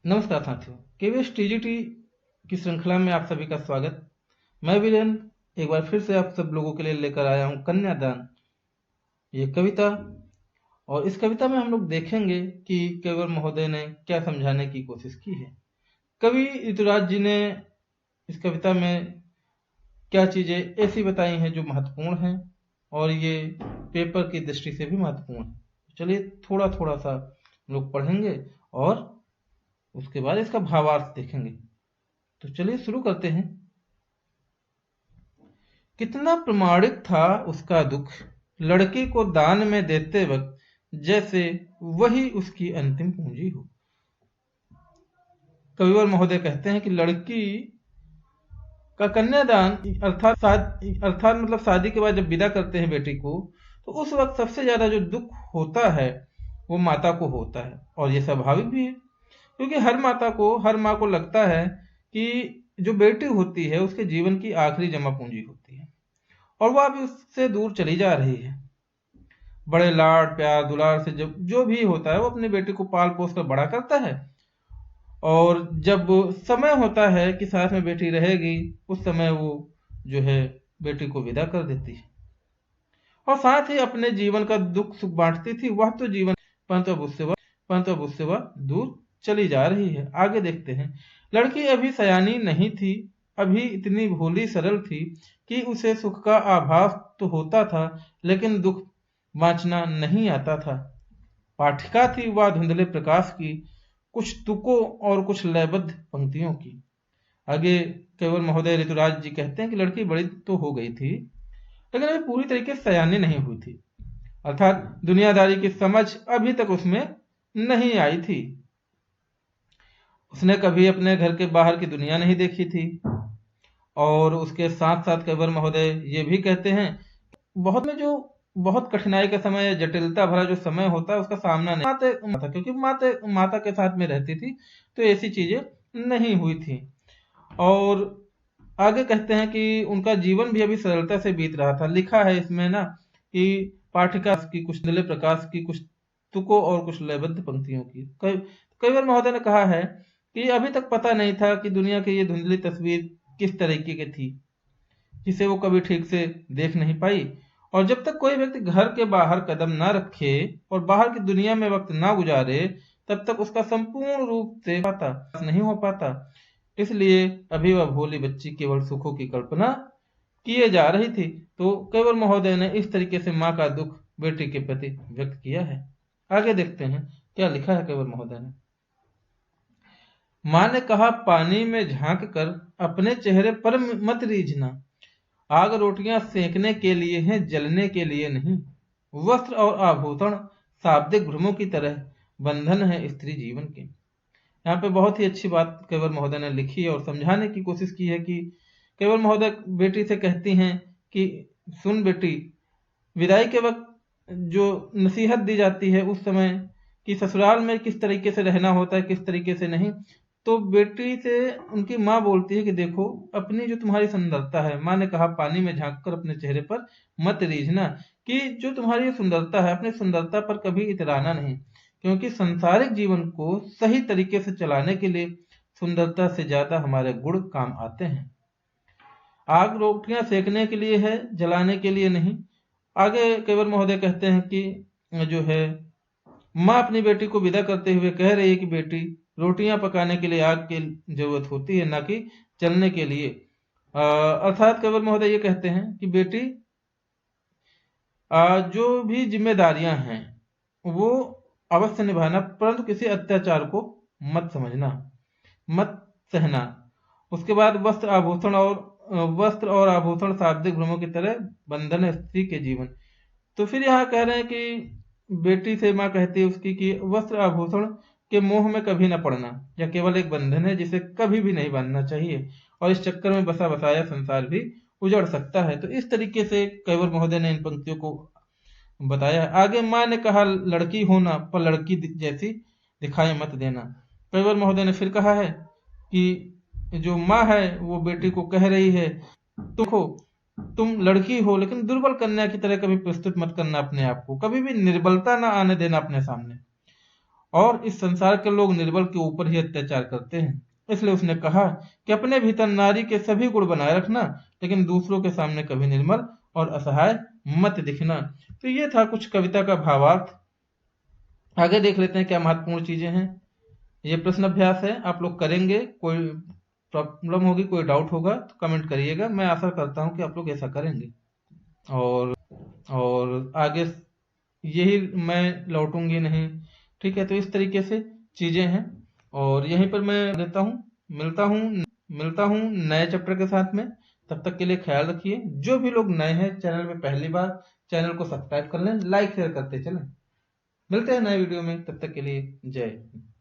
नमस्कार साथियों, KVS TGT की श्रृंखला में आप सभी का स्वागत। मैं वीरेंद्र एक बार फिर से आप सब लोगों के लिए लेकर आया हूं कन्यादान, ये कविता। और इस कविता में हम लोग देखेंगे कि केवल महोदय ने क्या समझाने की कोशिश की है। कवि ऋतुराज जी ने इस कविता में क्या चीजें ऐसी बताई हैं जो महत्वपूर्ण हैं और ये पेपर की दृष्टि से भी महत्वपूर्ण है। चलिए थोड़ा थोड़ा सा लोग पढ़ेंगे और उसके बाद इसका भावार्थ देखेंगे। तो चलिए शुरू करते हैं। कितना प्रमाणिक था उसका दुख, लड़की को दान में देते वक्त, जैसे वही उसकी अंतिम पूंजी हो। कविवर महोदय कहते हैं कि लड़की का कन्यादान अर्थात मतलब शादी के बाद जब विदा करते हैं बेटी को, तो उस वक्त सबसे ज्यादा जो दुख होता है वो माता को होता है। और ये स्वाभाविक भी है, क्योंकि हर माँ को लगता है कि जो बेटी होती है उसके जीवन की आखिरी जमा पूंजी होती है और वह अभी उससे दूर चली जा रही है। बड़े लाड प्यार दुलार से जो भी होता है वो अपनी बेटी को पाल पोस कर बड़ा करता है, और जब समय होता है कि साथ में बेटी रहेगी, उस समय वो जो है बेटी को विदा कर देती है और साथ ही अपने जीवन का दुख सुख बांटती थी। वह तो जीवन परंतु अब उससे वह दूर चली जा रही है। आगे देखते हैं। लड़की अभी सयानी नहीं थी, अभी इतनी भोली सरल थी कि उसे सुख का आभास तो होता था, लेकिन दुख बांचना नहीं आता था। पाठिका थी वह धुंधले प्रकाश की, कुछ तुकों और कुछ लयबद्ध पंक्तियों की। आगे केवल महोदय ऋतुराज जी कहते हैं कि लड़की बड़ी तो हो गई थी, लेकिन अभी पूरी तरीके से सयानी नहीं हुई थी, अर्थात दुनियादारी की समझ अभी तक उसमें नहीं आई थी। उसने कभी अपने घर के बाहर की दुनिया नहीं देखी थी। और उसके साथ साथ केवल महोदय ये भी कहते हैं, बहुत कठिनाई का समय या जटिलता भरा जो समय होता है उसका सामना नहीं था, क्योंकि माता के साथ में रहती थी, तो ऐसी चीजें नहीं हुई थी। और आगे कहते हैं कि उनका जीवन भी अभी सरलता से बीत रहा था। लिखा है इसमें ना कि पाठिका की कुछ नीले प्रकाश की, कुछ तुकों और कुछ लयबद्ध पंक्तियों की। कई बार महोदय ने कहा है कि अभी तक पता नहीं था कि दुनिया की ये धुंधली तस्वीर किस तरीके की थी, जिसे वो कभी ठीक से देख नहीं पाई। और जब तक कोई व्यक्ति घर के बाहर कदम ना रखे और बाहर की दुनिया में वक्त ना गुजारे, तब तक उसका संपूर्ण रूप से पाता नहीं हो पाता। इसलिए अभी वह भोली बच्ची केवल सुखों की कल्पना किए जा रही थी। तो केवल महोदय ने इस तरीके से माँ का दुख बेटी के प्रति व्यक्त किया है। आगे देखते हैं क्या लिखा है केवल महोदय ने। माँ ने कहा, पानी में झांक कर अपने चेहरे पर मत रीझना। आग रोटियां सेकने के लिए हैं, जलने के लिए नहीं। वस्त्र और आभूषण शाब्दिक भ्रमों की तरह बंधन है स्त्री जीवन के। यहाँ पे बहुत ही अच्छी बात केवल महोदय ने लिखी और समझाने की कोशिश की है कि केवल महोदय बेटी से कहती हैं कि सुन बेटी, विदाई के वक्त जो नसीहत दी जाती है उस समय कि ससुराल में किस तरीके से रहना होता है, किस तरीके से नहीं, तो बेटी से उनकी माँ बोलती है कि देखो अपनी जो तुम्हारी सुंदरता है, माँ ने कहा पानी में झांक कर अपने चेहरे पर मत रीझना, कि जो तुम्हारी सुंदरता है अपनी सुंदरता पर कभी इतराना नहीं, क्योंकि सांसारिक जीवन को सही तरीके से चलाने के लिए सुंदरता से ज्यादा हमारे गुण काम आते हैं। आग रोटियां सेकने के लिए है, जलाने के लिए नहीं। आगे केवल महोदय कहते हैं कि जो है माँ अपनी बेटी को विदा करते हुए कह रही है कि बेटी, रोटियां पकाने के लिए आग की जरूरत होती है, ना कि जलने के लिए। अर्थात केवल महोदय ये कहते हैं कि बेटी, जो भी जिम्मेदारियां हैं वो अवश्य निभाना, परंतु किसी अत्याचार को मत समझना, मत सहना। उसके बाद वस्त्र और आभूषण शाब्दिक भ्रमों की तरह बंधन है स्त्री के जीवन। तो फिर यहाँ कह रहे हैं कि बेटी से माँ कहती है उसकी कि वस्त्र आभूषण के मोह में कभी न पड़ना, यह केवल एक बंधन है जिसे कभी भी नहीं बांधना चाहिए, और इस चक्कर में बसा बसाया संसार भी उजड़ सकता है। तो इस तरीके से केवल महोदय ने इन पंक्तियों को बताया है। आगे माँ ने कहा, लड़की होना पर लड़की जैसी दिखाई मत देना। केवल महोदय ने फिर कहा है कि जो माँ है वो बेटी को कह रही है, तुम लड़की हो लेकिन दुर्बल कन्या की तरह कभी प्रस्तुत मत करना अपने आप को, कभी भी निर्बलता ना आने देना अपने सामने। और इस संसार के लोग निर्बल के ऊपर ही अत्याचार करते हैं। इसलिए उसने कहा कि अपने भीतर नारी के सभी गुण बनाए रखना, लेकिन दूसरों के सामने कभी निर्मल और असहाय मत दिखना। तो ये था कुछ कविता का भावार्थ। आगे देख लेते हैं क्या महत्वपूर्ण चीजें हैं। ये प्रश्न अभ्यास है, आप लोग करेंगे। कोई प्रॉब्लम होगी, कोई डाउट होगा तो कमेंट करिएगा। मैं आशा करता हूँ कि आप लोग ऐसा करेंगे। और आगे यही मैं लौटूंगी नहीं। ठीक है, तो इस तरीके से चीजें हैं। और यहीं पर मैं देता हूँ, मिलता हूँ नए चैप्टर के साथ में। तब तक के लिए ख्याल रखिए। जो भी लोग नए हैं चैनल में पहली बार, चैनल को सब्सक्राइब कर लें, लाइक शेयर करते चलें। मिलते हैं नए वीडियो में, तब तक के लिए जय हिंद।